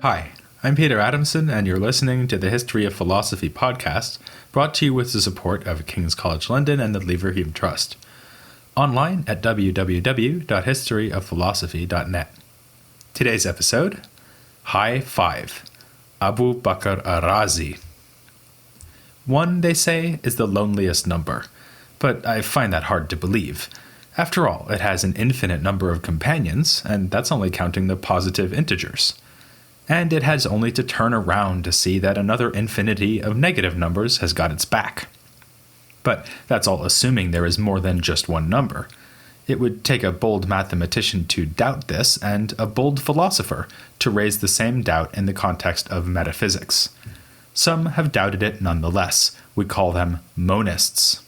Hi, I'm Peter Adamson, and you're listening to the History of Philosophy podcast, brought to you with the support of King's College London and the Leverhulme Trust. Online at www.historyofphilosophy.net. Today's episode, High Five, Abu Bakr al-Razi. 1, they say, is the loneliest number, but I find that hard to believe. After all, it has an infinite number of companions, and that's only counting the positive integers. And it has only to turn around to see that another infinity of negative numbers has got its back. But that's all assuming there is more than just one number. It would take a bold mathematician to doubt this, and a bold philosopher to raise the same doubt in the context of metaphysics. Some have doubted it nonetheless. We call them monists.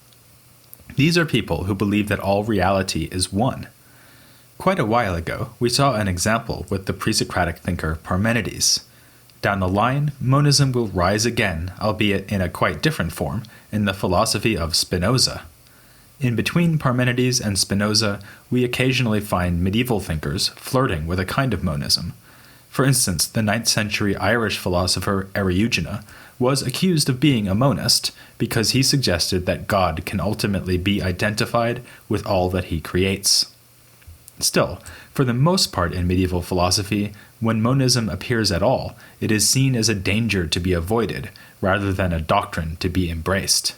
These are people who believe that all reality is one. Quite a while ago, we saw an example with the pre-Socratic thinker Parmenides. Down the line, monism will rise again, albeit in a quite different form, in the philosophy of Spinoza. In between Parmenides and Spinoza, we occasionally find medieval thinkers flirting with a kind of monism. For instance, the 9th century Irish philosopher Eriugena was accused of being a monist because he suggested that God can ultimately be identified with all that he creates. Still, for the most part in medieval philosophy, when monism appears at all, it is seen as a danger to be avoided, rather than a doctrine to be embraced.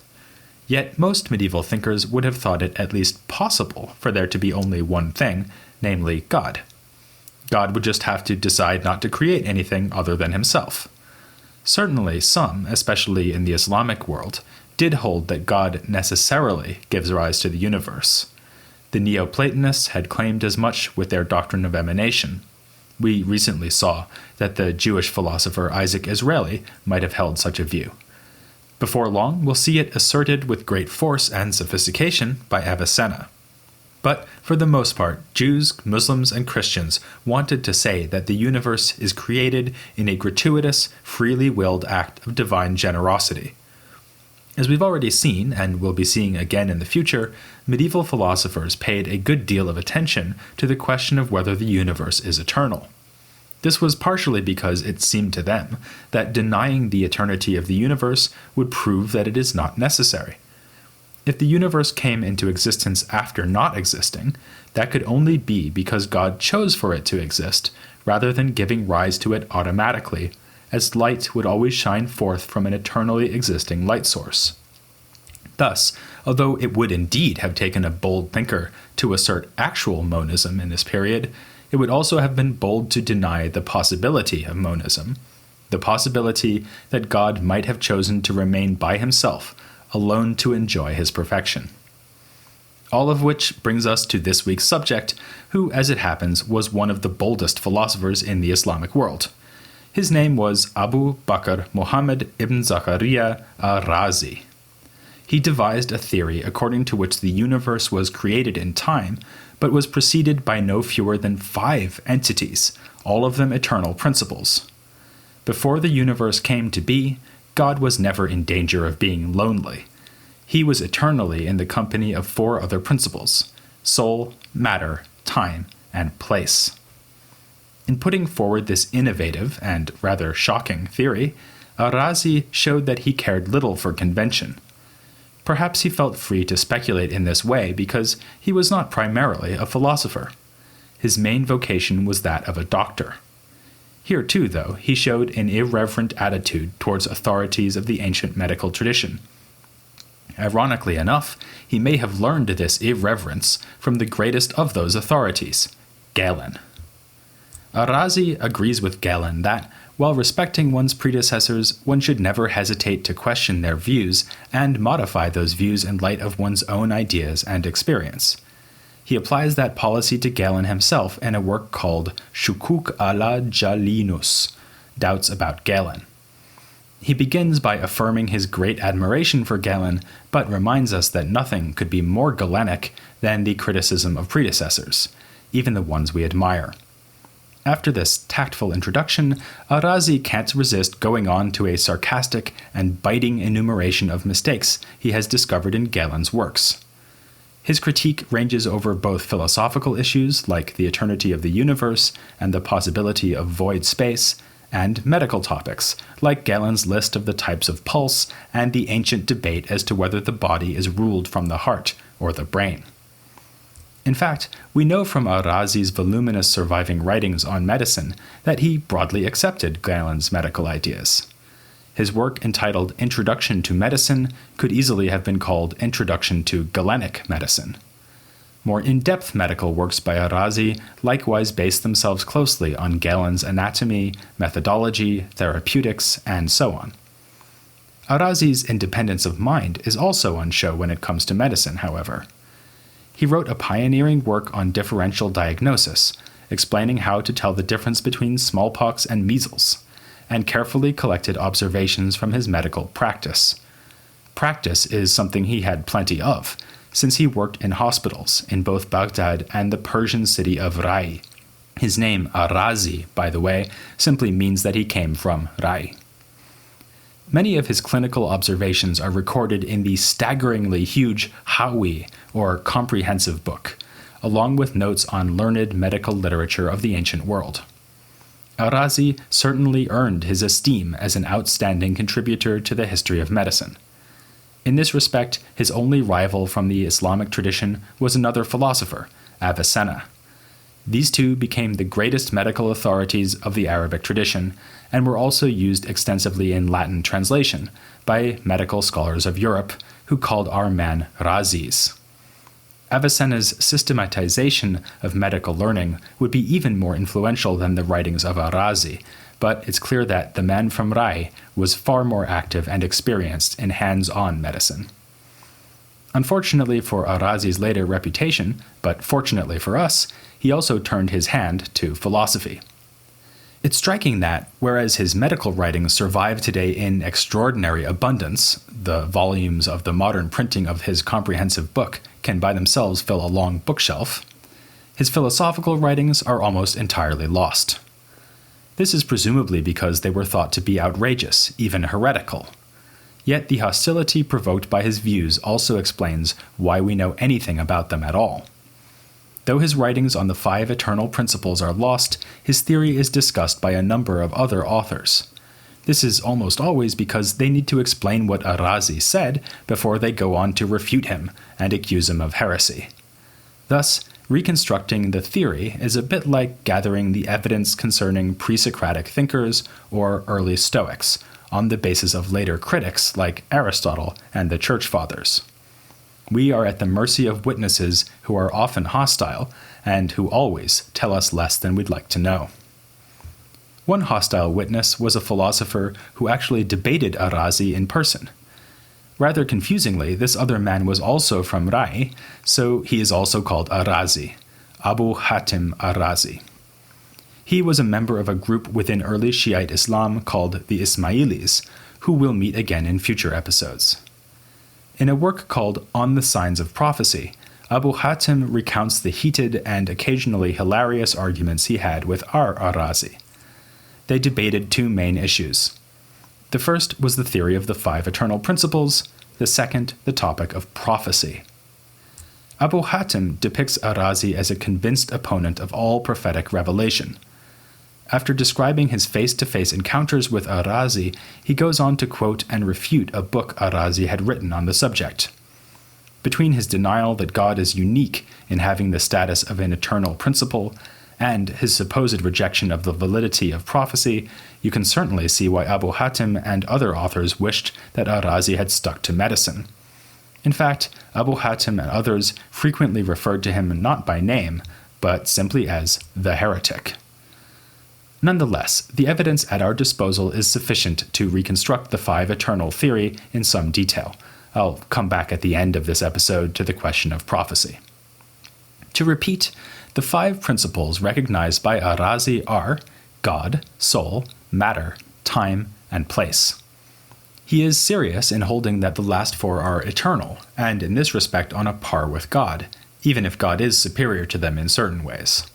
Yet most medieval thinkers would have thought it at least possible for there to be only one thing, namely God. God would just have to decide not to create anything other than himself. Certainly some, especially in the Islamic world, did hold that God necessarily gives rise to the universe. The Neoplatonists had claimed as much with their doctrine of emanation. We recently saw that the Jewish philosopher Isaac Israeli might have held such a view. Before long, we'll see it asserted with great force and sophistication by Avicenna. But for the most part, Jews, Muslims, and Christians wanted to say that the universe is created in a gratuitous, freely willed act of divine generosity. As we've already seen, and will be seeing again in the future, medieval philosophers paid a good deal of attention to the question of whether the universe is eternal. This was partially because it seemed to them that denying the eternity of the universe would prove that it is not necessary. If the universe came into existence after not existing, that could only be because God chose for it to exist, rather than giving rise to it automatically, as light would always shine forth from an eternally existing light source. Thus, although it would indeed have taken a bold thinker to assert actual monism in this period, it would also have been bold to deny the possibility of monism, the possibility that God might have chosen to remain by himself, alone to enjoy his perfection. All of which brings us to this week's subject, who, as it happens, was one of the boldest philosophers in the Islamic world. His name was Abu Bakr Muhammad ibn Zakaria al-Razi. He devised a theory according to which the universe was created in time, but was preceded by no fewer than 5 entities, all of them eternal principles. Before the universe came to be, God was never in danger of being lonely. He was eternally in the company of 4 other principles: soul, matter, time, and place. In putting forward this innovative and rather shocking theory, al-Razi showed that he cared little for convention. Perhaps he felt free to speculate in this way because he was not primarily a philosopher. His main vocation was that of a doctor. Here too, though, he showed an irreverent attitude towards authorities of the ancient medical tradition. Ironically enough, he may have learned this irreverence from the greatest of those authorities, Galen. Al-Razi agrees with Galen that, while respecting one's predecessors, one should never hesitate to question their views and modify those views in light of one's own ideas and experience. He applies that policy to Galen himself in a work called Shukuk ala Jalinus, Doubts about Galen. He begins by affirming his great admiration for Galen, but reminds us that nothing could be more Galenic than the criticism of predecessors, even the ones we admire. After this tactful introduction, al-Razi can't resist going on to a sarcastic and biting enumeration of mistakes he has discovered in Galen's works. His critique ranges over both philosophical issues like the eternity of the universe and the possibility of void space, and medical topics, like Galen's list of the types of pulse and the ancient debate as to whether the body is ruled from the heart or the brain. In fact, we know from al-Razi's voluminous surviving writings on medicine that he broadly accepted Galen's medical ideas. His work entitled Introduction to Medicine could easily have been called Introduction to Galenic Medicine. More in-depth medical works by al-Razi likewise base themselves closely on Galen's anatomy, methodology, therapeutics, and so on. Al-Razi's independence of mind is also on show when it comes to medicine, however. He wrote a pioneering work on differential diagnosis, explaining how to tell the difference between smallpox and measles, and carefully collected observations from his medical practice. Practice is something he had plenty of, since he worked in hospitals in both Baghdad and the Persian city of Rai. His name, al-Razi, by the way, simply means that he came from Rai. Many of his clinical observations are recorded in the staggeringly huge HoP, or comprehensive book, along with notes on learned medical literature of the ancient world. Al-Razi certainly earned his esteem as an outstanding contributor to the history of medicine. In this respect, his only rival from the Islamic tradition was another philosopher, Avicenna. These two became the greatest medical authorities of the Arabic tradition, and were also used extensively in Latin translation by medical scholars of Europe who called our man Razis. Avicenna's systematization of medical learning would be even more influential than the writings of al-Razi, but it's clear that the man from Rai was far more active and experienced in hands-on medicine. Unfortunately for al-Razi's later reputation, but fortunately for us, he also turned his hand to philosophy. It's striking that, whereas his medical writings survive today in extraordinary abundance, the volumes of the modern printing of his comprehensive book can by themselves fill a long bookshelf, his philosophical writings are almost entirely lost. This is presumably because they were thought to be outrageous, even heretical. Yet the hostility provoked by his views also explains why we know anything about them at all. Though his writings on the 5 eternal principles are lost, his theory is discussed by a number of other authors. This is almost always because they need to explain what al-Razi said before they go on to refute him and accuse him of heresy. Thus, reconstructing the theory is a bit like gathering the evidence concerning pre-Socratic thinkers or early Stoics, on the basis of later critics like Aristotle and the Church Fathers. We are at the mercy of witnesses who are often hostile and who always tell us less than we'd like to know. One hostile witness was a philosopher who actually debated al-Razi in person. Rather confusingly, this other man was also from Rai, so he is also called al-Razi, Abu Hatim al-Razi. He was a member of a group within early Shiite Islam called the Ismailis, who we'll meet again in future episodes. In a work called On the Signs of Prophecy, Abu Hatim recounts the heated and occasionally hilarious arguments he had with al-Razi. They debated 2 main issues. The first was the theory of the 5 eternal principles, the second, the topic of prophecy. Abu Hatim depicts al-Razi as a convinced opponent of all prophetic revelation. After describing his face-to-face encounters with al-Razi, he goes on to quote and refute a book al-Razi had written on the subject. Between his denial that God is unique in having the status of an eternal principle and his supposed rejection of the validity of prophecy, you can certainly see why Abu Hatim and other authors wished that al-Razi had stuck to medicine. In fact, Abu Hatim and others frequently referred to him not by name, but simply as the heretic. Nonetheless, the evidence at our disposal is sufficient to reconstruct the 5 eternal theory in some detail. I'll come back at the end of this episode to the question of prophecy. To repeat, the 5 principles recognized by al-Razi are God, soul, matter, time, and place. He is serious in holding that the last 4 are eternal, and in this respect on a par with God, even if God is superior to them in certain ways.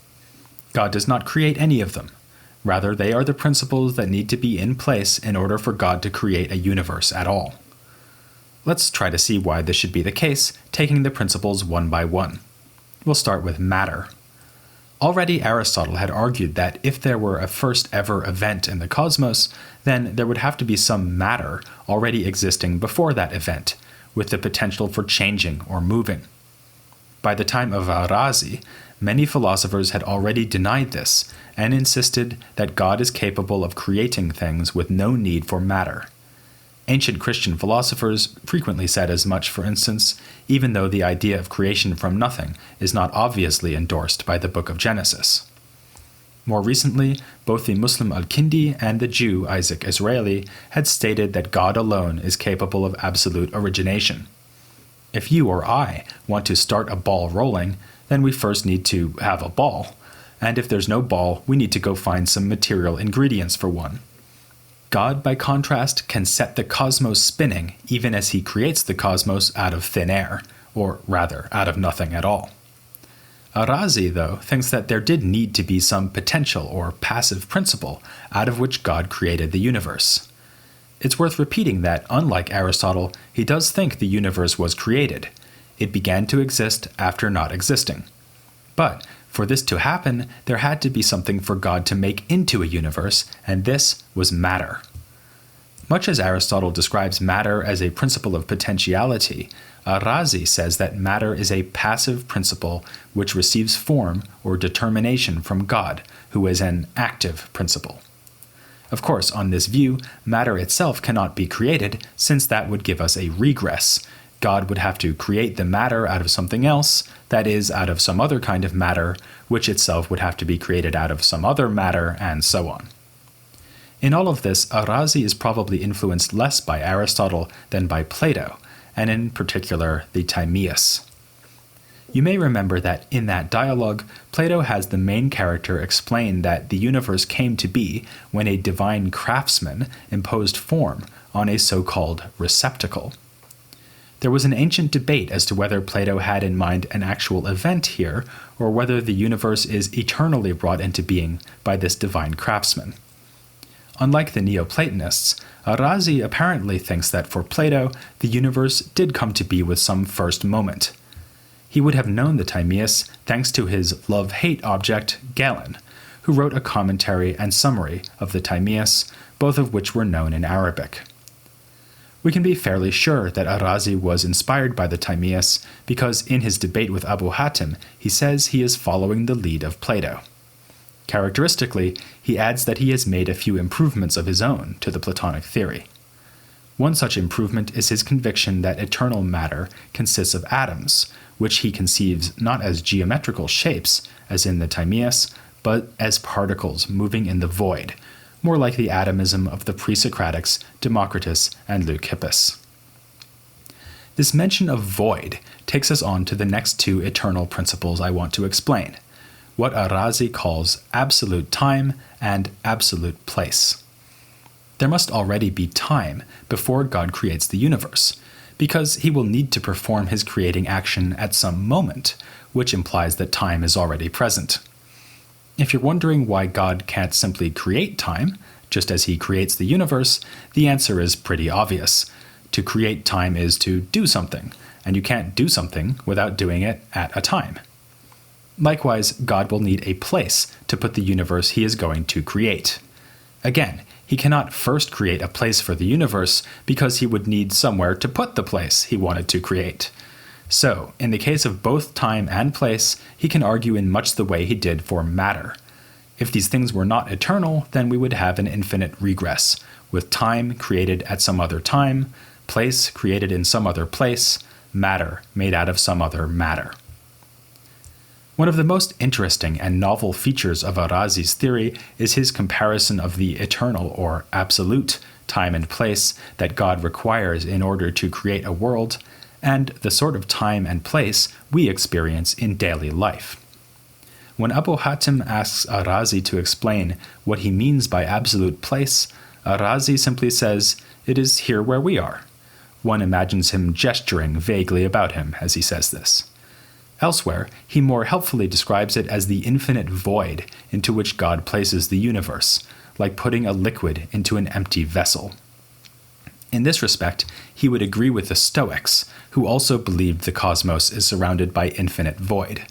God does not create any of them. Rather, they are the principles that need to be in place in order for God to create a universe at all. Let's try to see why this should be the case, taking the principles one by one. We'll start with matter. Already Aristotle had argued that if there were a first ever event in the cosmos, then there would have to be some matter already existing before that event, with the potential for changing or moving. By the time of al-Razi, many philosophers had already denied this and insisted that God is capable of creating things with no need for matter. Ancient Christian philosophers frequently said as much, for instance, even though the idea of creation from nothing is not obviously endorsed by the Book of Genesis. More recently, both the Muslim al-Kindi and the Jew Isaac Israeli had stated that God alone is capable of absolute origination. If you or I want to start a ball rolling, then we first need to have a ball, and if there's no ball, we need to go find some material ingredients for one. God, by contrast, can set the cosmos spinning even as he creates the cosmos out of thin air, or rather, out of nothing at all. Al-Razi, though, thinks that there did need to be some potential or passive principle out of which God created the universe. It's worth repeating that, unlike Aristotle, he does think the universe was created. It began to exist after not existing. But for this to happen, there had to be something for God to make into a universe, and this was matter. Much as Aristotle describes matter as a principle of potentiality, al-Razi says that matter is a passive principle which receives form or determination from God, who is an active principle. Of course, on this view, matter itself cannot be created, since that would give us a regress. God would have to create the matter out of something else, that is, out of some other kind of matter, which itself would have to be created out of some other matter, and so on. In all of this, al-Razi is probably influenced less by Aristotle than by Plato, and in particular the Timaeus. You may remember that in that dialogue, Plato has the main character explain that the universe came to be when a divine craftsman imposed form on a so-called receptacle. There was an ancient debate as to whether Plato had in mind an actual event here, or whether the universe is eternally brought into being by this divine craftsman. Unlike the Neoplatonists, al-Razi apparently thinks that for Plato, the universe did come to be with some first moment. He would have known the Timaeus thanks to his love-hate object, Galen, who wrote a commentary and summary of the Timaeus, both of which were known in Arabic. We can be fairly sure that al-Razi was inspired by the Timaeus because in his debate with Abu Hatim, he says he is following the lead of Plato. Characteristically, he adds that he has made a few improvements of his own to the Platonic theory. One such improvement is his conviction that eternal matter consists of atoms, which he conceives not as geometrical shapes, as in the Timaeus, but as particles moving in the void, more like the atomism of the pre-Socratics Democritus and Leucippus. This mention of void takes us on to the next two eternal principles I want to explain, what al-Razi calls absolute time and absolute place. There must already be time before God creates the universe, because he will need to perform his creating action at some moment, which implies that time is already present. If you're wondering why God can't simply create time, just as he creates the universe, the answer is pretty obvious. To create time is to do something, and you can't do something without doing it at a time. Likewise, God will need a place to put the universe he is going to create. Again, he cannot first create a place for the universe because he would need somewhere to put the place he wanted to create. So, in the case of both time and place, he can argue in much the way he did for matter. If these things were not eternal, then we would have an infinite regress, with time created at some other time, place created in some other place, matter made out of some other matter. One of the most interesting and novel features of al-Razi's theory is his comparison of the eternal or absolute time and place that God requires in order to create a world, and the sort of time and place we experience in daily life. When Abu Hatim asks al-Razi to explain what he means by absolute place, al-Razi simply says, "It is here where we are." One imagines him gesturing vaguely about him as he says this. Elsewhere, he more helpfully describes it as the infinite void into which God places the universe, like putting a liquid into an empty vessel. In this respect, he would agree with the Stoics, who also believed the cosmos is surrounded by infinite void.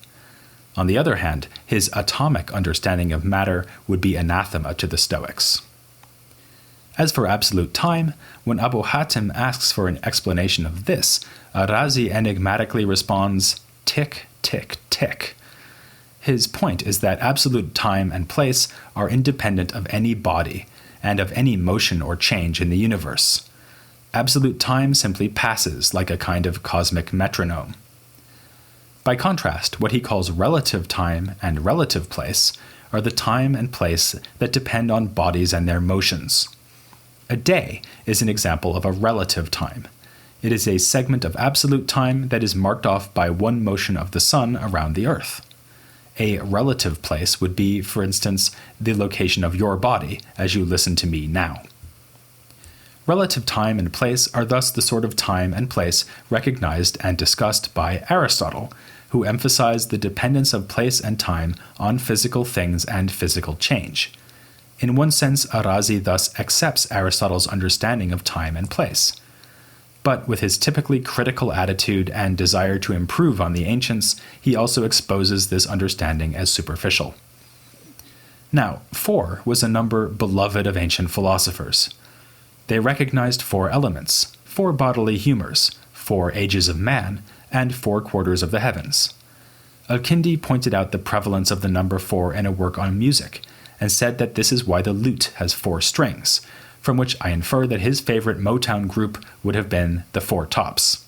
On the other hand, his atomic understanding of matter would be anathema to the Stoics. As for absolute time, when Abu Hatim asks for an explanation of this, al-Razi enigmatically responds, tick, tick, tick. His point is that absolute time and place are independent of any body, and of any motion or change in the universe. Absolute time simply passes like a kind of cosmic metronome. By contrast, what he calls relative time and relative place are the time and place that depend on bodies and their motions. A day is an example of a relative time. It is a segment of absolute time that is marked off by one motion of the sun around the earth. A relative place would be, for instance, the location of your body as you listen to me now. Relative time and place are thus the sort of time and place recognized and discussed by Aristotle, who emphasized the dependence of place and time on physical things and physical change. In one sense, al-Razi thus accepts Aristotle's understanding of time and place. But with his typically critical attitude and desire to improve on the ancients, he also exposes this understanding as superficial. Now, 4 was a number beloved of ancient philosophers. They recognized 4 elements, 4 bodily humors, 4 ages of man, and 4 quarters of the heavens. Al-Kindi pointed out the prevalence of the number 4 in a work on music, and said that this is why the lute has 4 strings, from which I infer that his favorite Motown group would have been the Four Tops.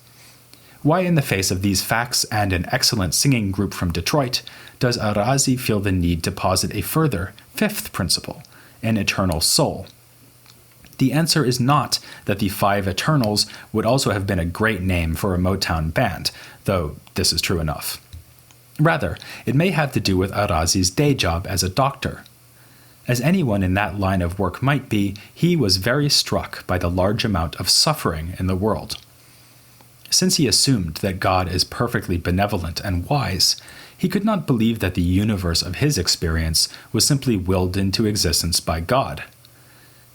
Why, in the face of these facts and an excellent singing group from Detroit, does al-Razi feel the need to posit a further, 5th principle, an eternal soul? The answer is not that the 5 Eternals would also have been a great name for a Motown band, though this is true enough. Rather, it may have to do with al-Razi's day job as a doctor. As anyone in that line of work might be, he was very struck by the large amount of suffering in the world. Since he assumed that God is perfectly benevolent and wise, he could not believe that the universe of his experience was simply willed into existence by God.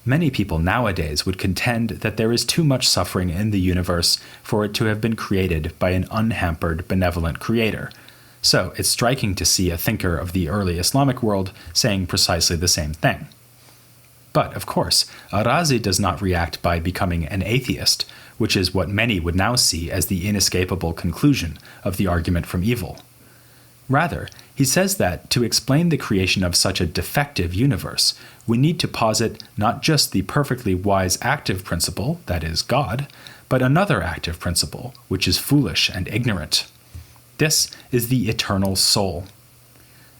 Many people nowadays would contend that there is too much suffering in the universe for it to have been created by an unhampered, benevolent creator. So it's striking to see a thinker of the early Islamic world saying precisely the same thing. But, of course, al-Razi does not react by becoming an atheist, which is what many would now see as the inescapable conclusion of the argument from evil. Rather, he says that to explain the creation of such a defective universe, we need to posit not just the perfectly wise active principle, that is, God, but another active principle, which is foolish and ignorant. This is the eternal soul.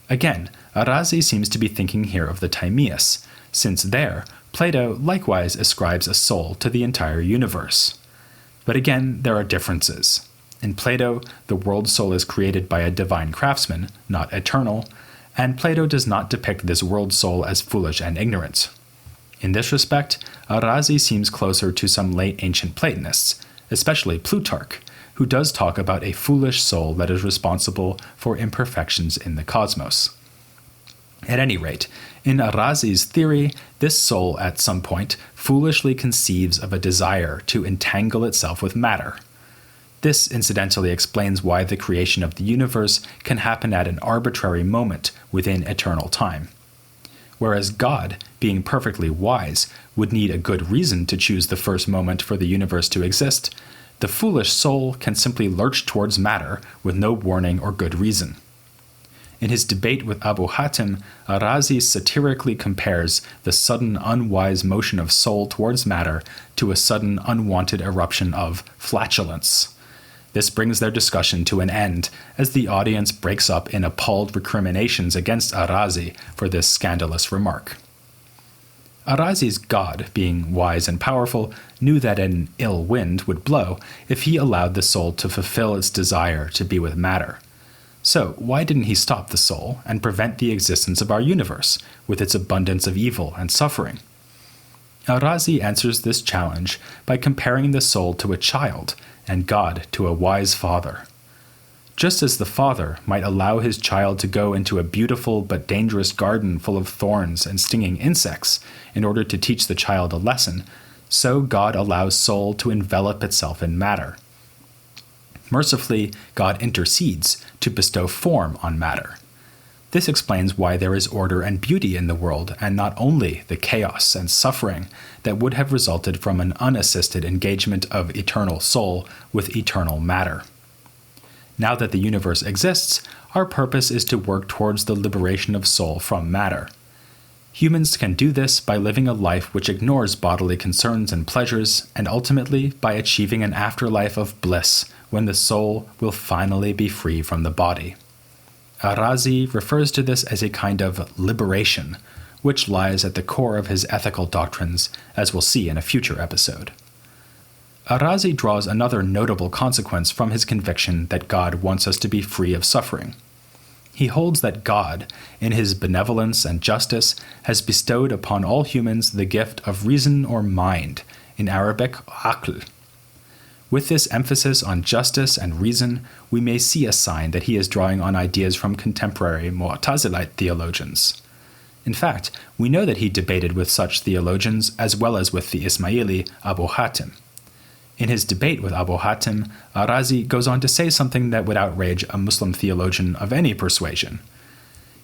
Again, al-Razi seems to be thinking here of the Timaeus, since there, Plato likewise ascribes a soul to the entire universe. But again, there are differences. In Plato, the world soul is created by a divine craftsman, not eternal, and Plato does not depict this world soul as foolish and ignorant. In this respect, al-Razi seems closer to some late ancient Platonists, especially Plutarch, who does talk about a foolish soul that is responsible for imperfections in the cosmos. At any rate, in al-Razi's theory, this soul at some point foolishly conceives of a desire to entangle itself with matter. This incidentally explains why the creation of the universe can happen at an arbitrary moment within eternal time. Whereas God, being perfectly wise, would need a good reason to choose the first moment for the universe to exist, the foolish soul can simply lurch towards matter with no warning or good reason. In his debate with Abu Hatim, al-Razi satirically compares the sudden unwise motion of soul towards matter to a sudden unwanted eruption of flatulence. This brings their discussion to an end, as the audience breaks up in appalled recriminations against al-Razi for this scandalous remark. Al-Razi's God, being wise and powerful, knew that an ill wind would blow if he allowed the soul to fulfill its desire to be with matter. So why didn't he stop the soul and prevent the existence of our universe, with its abundance of evil and suffering? Al-Razi answers this challenge by comparing the soul to a child and God to a wise father. Just as the father might allow his child to go into a beautiful but dangerous garden full of thorns and stinging insects in order to teach the child a lesson, so God allows soul to envelop itself in matter. Mercifully, God intercedes to bestow form on matter. This explains why there is order and beauty in the world, and not only the chaos and suffering that would have resulted from an unassisted engagement of eternal soul with eternal matter. Now that the universe exists, our purpose is to work towards the liberation of soul from matter. Humans can do this by living a life which ignores bodily concerns and pleasures, and ultimately by achieving an afterlife of bliss when the soul will finally be free from the body. Al-Razi refers to this as a kind of liberation, which lies at the core of his ethical doctrines, as we'll see in a future episode. Al-Razi draws another notable consequence from his conviction that God wants us to be free of suffering. He holds that God, in his benevolence and justice, has bestowed upon all humans the gift of reason or mind, in Arabic, aql. With this emphasis on justice and reason, we may see a sign that he is drawing on ideas from contemporary Mu'tazilite theologians. In fact, we know that he debated with such theologians as well as with the Ismaili Abu Hatim. In his debate with Abu Hatim, Al-Razi goes on to say something that would outrage a Muslim theologian of any persuasion.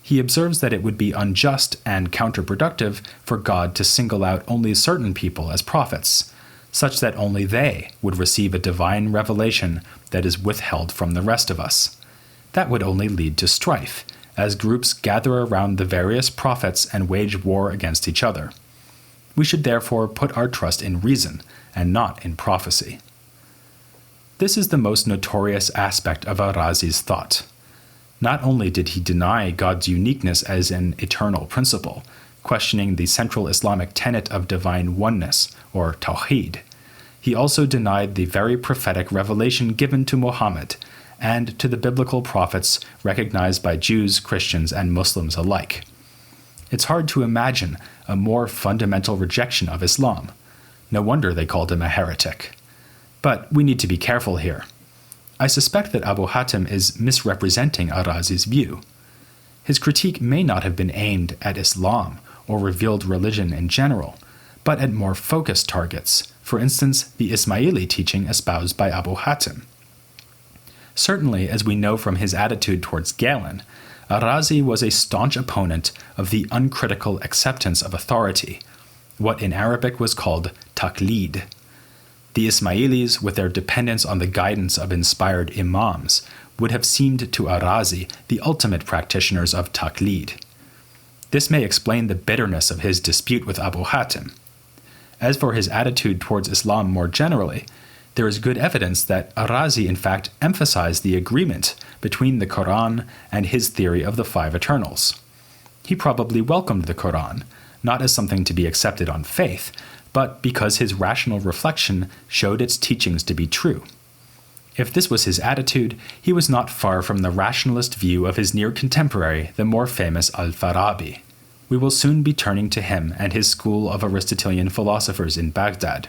He observes that it would be unjust and counterproductive for God to single out only certain people as prophets, such that only they would receive a divine revelation that is withheld from the rest of us. That would only lead to strife, as groups gather around the various prophets and wage war against each other. We should therefore put our trust in reason, and not in prophecy. This is the most notorious aspect of Al-Razi's thought. Not only did he deny God's uniqueness as an eternal principle, questioning the central Islamic tenet of divine oneness, or tawhid, he also denied the very prophetic revelation given to Muhammad and to the biblical prophets recognized by Jews, Christians, and Muslims alike. It's hard to imagine a more fundamental rejection of Islam. No wonder they called him a heretic. But we need to be careful here. I suspect that Abu Hatim is misrepresenting Al-Razi's view. His critique may not have been aimed at Islam or revealed religion in general, but at more focused targets, for instance, the Ismaili teaching espoused by Abu Hatim. Certainly, as we know from his attitude towards Galen, Al-Razi was a staunch opponent of the uncritical acceptance of authority, what in Arabic was called taqlid. The Ismailis, with their dependence on the guidance of inspired imams, would have seemed to Al-Razi the ultimate practitioners of taqlid. This may explain the bitterness of his dispute with Abu Hatim. As for his attitude towards Islam more generally, there is good evidence that Al-Razi in fact emphasized the agreement between the Quran and his theory of the five eternals. He probably welcomed the Quran, not as something to be accepted on faith, but because his rational reflection showed its teachings to be true. If this was his attitude, he was not far from the rationalist view of his near contemporary, the more famous al-Farabi. We will soon be turning to him and his school of Aristotelian philosophers in Baghdad.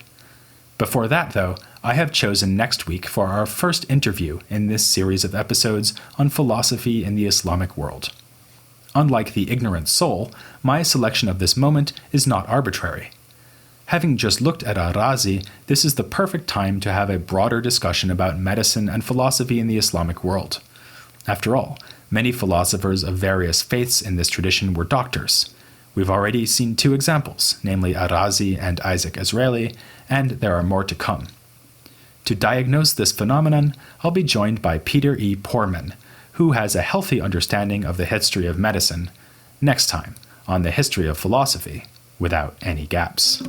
Before that, though, I have chosen next week for our first interview in this series of episodes on philosophy in the Islamic world. Unlike the ignorant soul, my selection of this moment is not arbitrary. Having just looked at Al-Razi, this is the perfect time to have a broader discussion about medicine and philosophy in the Islamic world. After all, many philosophers of various faiths in this tradition were doctors. We've already seen two examples, namely Al-Razi and Isaac Israeli, and there are more to come. To diagnose this phenomenon, I'll be joined by Peter E. Poorman, who has a healthy understanding of the history of medicine, next time on the History of Philosophy without any gaps.